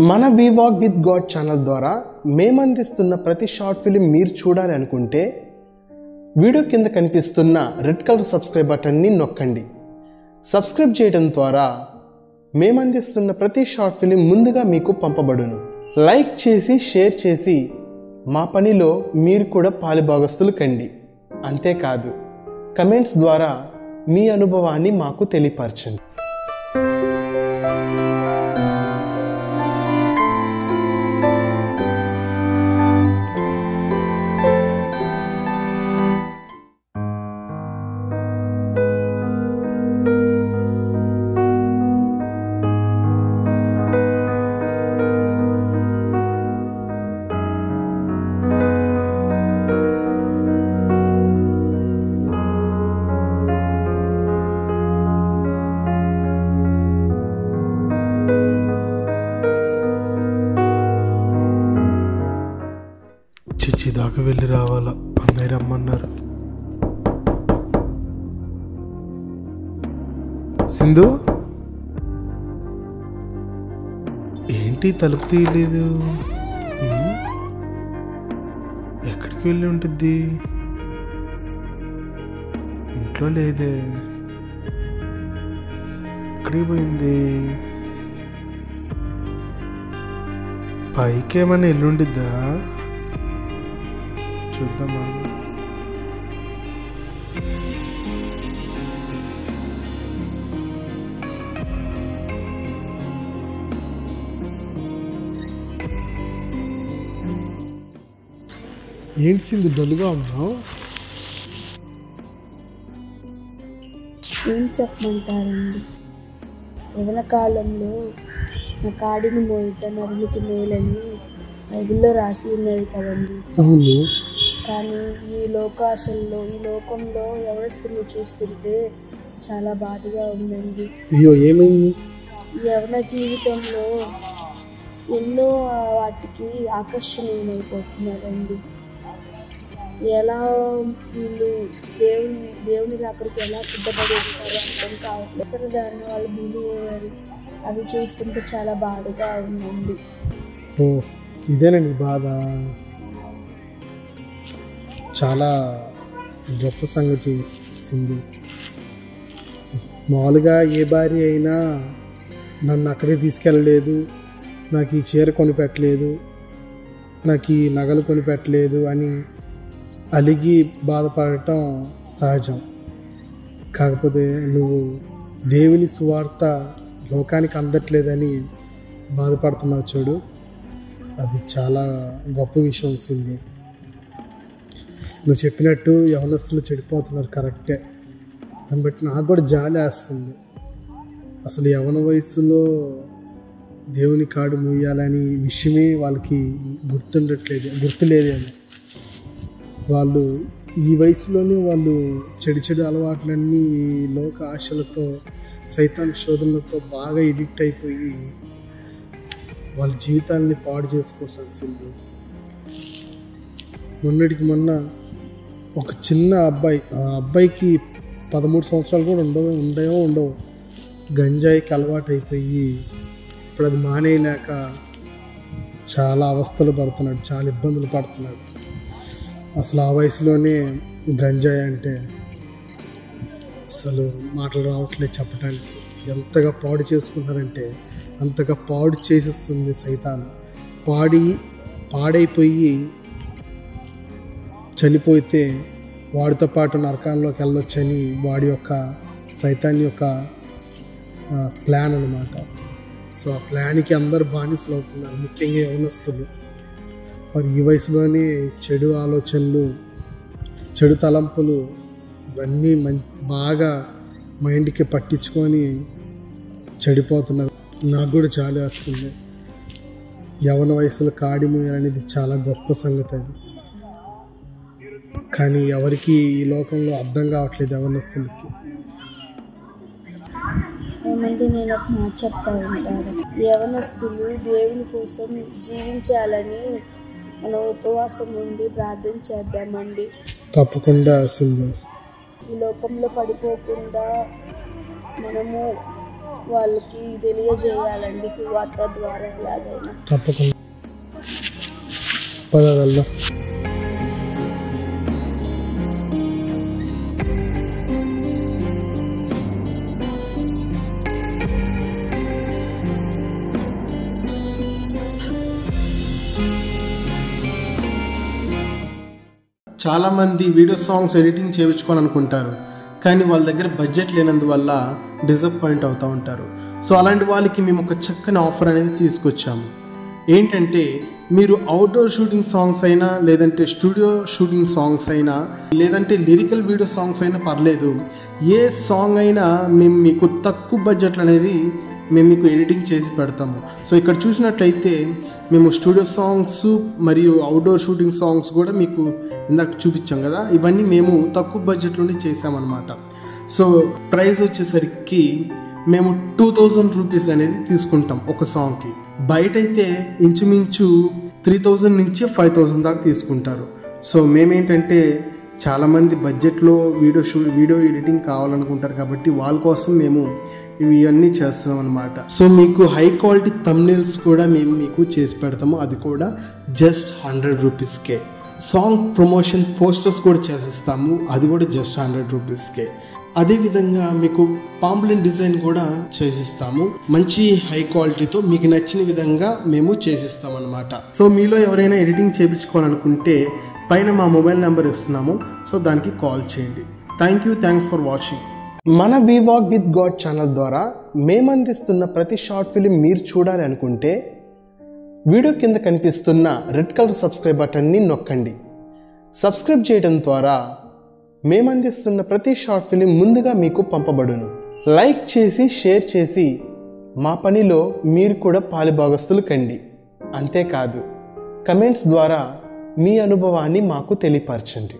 మన we walk with God channel ద్వారా మేము అందిస్తున్న ప్రతి షార్ట్ ఫిలిం మీరు చూడాలి అనుకుంటే వీడియో కింద కనిపిస్తున్న రెడ్ కలర్ సబ్స్క్రైబ్ బటన్ని నొక్కండి. సబ్స్క్రైబ్ చేయడం ద్వారా మేము అందిస్తున్న ప్రతి షార్ట్ ఫిలిం ముందుగా మీకు పంపబడును. లైక్ చేసి షేర్ చేసి మా పనిలో మీరు కూడా పాలుభాగస్తులు కండి. అంతేకాదు కమెంట్స్ ద్వారా మీ అనుభవాన్ని మాకు తెలియపరచండి. చిచ్చి దాకా వెళ్ళి రావాలా, అన్నయ్య రమ్మన్నారు. సింధు ఏంటి తలుపు తీయలేదు? ఎక్కడికి వెళ్ళి ఉంటుంది? ఇంట్లో లేదే, ఎక్కడికి పోయింది? పైకి ఏమైనా ఎల్లుండిద్దా? చూద్దామా. ఏంటి సింధు డల్గా ఉన్నావు? ఏం చెప్పమంటారండి, యవన కాలంలో నా కాడిని మోయట నరునికి మేలని బైబిల్లో రాసి ఉన్నది కదండి. అవును. కానీ ఈ లోకాశల్లో ఈ లోకంలో యవనస్తులు చూస్తుంటే చాలా బాధగా ఉందండి. అయ్యో ఏమైంది? ఈ యవన జీవితంలో ఎన్నో వాటికి ఆకర్షణీయమైపోతున్నారండి. ఎలా వీళ్ళు దేవుని అక్కడికి ఎలా సిద్ధపడి ఉంటారో అర్థం కావట్లేదు. దాన్ని వాళ్ళు బిహేవియర్ అవి చూస్తుంటే చాలా బాధగా ఉందండి. ఓ ఇదేనండి బాధ. చాలా గొప్ప సంగతి సింధు. మామూలుగా ఏ భార్య అయినా నన్ను అక్కడికి తీసుకెళ్ళలేదు, నాకు ఈ చీర కొనిపెట్టలేదు, నాకు ఈ నగలు కొనిపెట్టలేదు అని అలిగి బాధపడటం సహజం. కాకపోతే నువ్వు దేవుని సువార్త లోకానికి అందట్లేదని బాధపడుతున్నావు చూడు, అది చాలా గొప్ప విషయం సింధు. నువ్వు చెప్పినట్టు యవనస్తులు చెడిపోతున్నారు, కరెక్టే. దాన్ని బట్టి నాకు కూడా జాలి వేస్తుంది. అసలు యవన వయసులో దేవుని కాడు మూయాలని విషయమే వాళ్ళకి గుర్తులేదు అని. వాళ్ళు ఈ వయసులోనే వాళ్ళు చెడు అలవాట్లన్నీ లోక ఆశలతో సైతాన్ శోధనలతో బాగా ఎడిక్ట్ అయిపోయి వాళ్ళ జీవితాలని పాడు చేసుకుంటారు సింధు. మొన్నటికి మొన్న ఒక చిన్న అబ్బాయి, ఆ అబ్బాయికి 13 సంవత్సరాలు కూడా ఉండవు, గంజాయికి అలవాటు అయిపోయి ఇప్పుడు అది మానేయలేక చాలా అవస్థలు పడుతున్నాడు, చాలా ఇబ్బందులు పడుతున్నాడు. అసలు ఆ వయసులోనే గంజాయి అంటే అసలు మాటలు రావట్లేదు చెప్పడానికి. ఎంతగా పాడు చేసుకుంటారంటే అంతగా పాడు చేసేస్తుంది సైతాన్. పాడైపోయి చనిపోతే వాడితో పాటు నరకాల్లోకి వెళ్ళొచ్చని వాడి యొక్క సైతాన్ యొక్క ప్లాన్ అన్నమాట. సో ఆ ప్లాన్కి అందరు బానిసలు అవుతున్నారు, ముఖ్యంగా యవనస్తులు. మరి ఈ వయసులోనే చెడు ఆలోచనలు, చెడు తలంపులు ఇవన్నీ బాగా మైండ్కి పట్టించుకొని చెడిపోతున్నారు. నాకు కూడా చాలా వస్తుంది. యవన వయసులో కాడిము అనేది చాలా గొప్ప సంగతి అది. కానీ ఎవరికి ఈ లోకంలో అర్థం కావట్లేదు యవనస్తులకి. ఏమంటే నేను ఒక మాట చెప్తా ఉంటాను, యవనస్తులు దేవుని కోసం జీవించాలని మనం ఉపవాసం ఉండి ప్రార్థన చేద్దామండి. తప్పకుండా సింధు. ఈ లోకంలో పడిపోకుండా మనము వాళ్ళకి తెలియజేయాలండి సువార్త ద్వారా ఎలాగైనా. తప్పకుండా పదవల్లా. చాలామంది వీడియో సాంగ్స్ ఎడిటింగ్ చేయించుకోవాలనుకుంటారు, కానీ వాళ్ళ దగ్గర బడ్జెట్ లేనందువల్ల డిసప్పాయింట్ అవుతూ ఉంటారు. సో అలాంటి వాళ్ళకి మేము ఒక చక్కని ఆఫర్ అనేది తీసుకొచ్చాము. ఏంటంటే మీరు అవుట్డోర్ షూటింగ్ సాంగ్స్ అయినా, లేదంటే స్టూడియో షూటింగ్ సాంగ్స్ అయినా, లేదంటే లిరికల్ వీడియో సాంగ్స్ అయినా పర్లేదు, ఏ సాంగ్ అయినా మేము మీకు తక్కువ బడ్జెట్లు అనేది మేము మీకు ఎడిటింగ్ చేసి పెడతాము. సో ఇక్కడ చూసినట్లయితే మేము స్టూడియో సాంగ్స్ మరియు అవుట్డోర్ షూటింగ్ సాంగ్స్ కూడా మీకు ఇందాక చూపించాం కదా, ఇవన్నీ మేము తక్కువ బడ్జెట్లోనే చేసామన్నమాట. సో ప్రైస్ వచ్చేసరికి మేము 2000 రూపీస్ అనేది తీసుకుంటాం ఒక సాంగ్కి. బయట అయితే ఇంచుమించు 3000 నుంచి 5000 దాకా తీసుకుంటారు. సో మేమేంటంటే చాలామంది బడ్జెట్లో వీడియో ఎడిటింగ్ కావాలనుకుంటారు కాబట్టి వాళ్ళ కోసం మేము ఇవన్నీ చేస్తున్నాం అనమాట. సో మీకు హై క్వాలిటీ థంబ్నెయిల్స్ కూడా మేము మీకు చేసి పెడతాము, అది కూడా జస్ట్ 100 రూపీస్కే. సాంగ్ ప్రమోషన్ పోస్టర్స్ కూడా చేసిస్తాము, అది కూడా జస్ట్ 100 రూపీస్కే. అదేవిధంగా మీకు పాంప్లెట్ డిజైన్ కూడా చేసిస్తాము, మంచి హై క్వాలిటీతో మీకు నచ్చిన విధంగా మేము చేసిస్తాం అనమాట. సో మీలో ఎవరైనా ఎడిటింగ్ చేయించుకోవాలనుకుంటే పైన మా మొబైల్ నెంబర్ ఇస్తున్నాము, సో దానికి కాల్ చేయండి. Thanks for watching. మన we walk with God channel ద్వారా మేము అందిస్తున్న ప్రతి షార్ట్ ఫిలిం మీరు చూడాలి అనుకుంటే వీడియో కింద కనిపిస్తున్న రెడ్ కలర్ సబ్స్క్రైబ్ బటన్ని నొక్కండి. సబ్స్క్రైబ్ చేయడం ద్వారా మేము అందిస్తున్న ప్రతి షార్ట్ ఫిలిం ముందుగా మీకు పంపబడును. లైక్ చేసి షేర్ చేసి మా పనిలో మీరు కూడా పాలుభాగస్తులు కండి. అంతేకాదు కమెంట్స్ ద్వారా మీ అనుభవాన్ని మాకు తెలియపరచండి.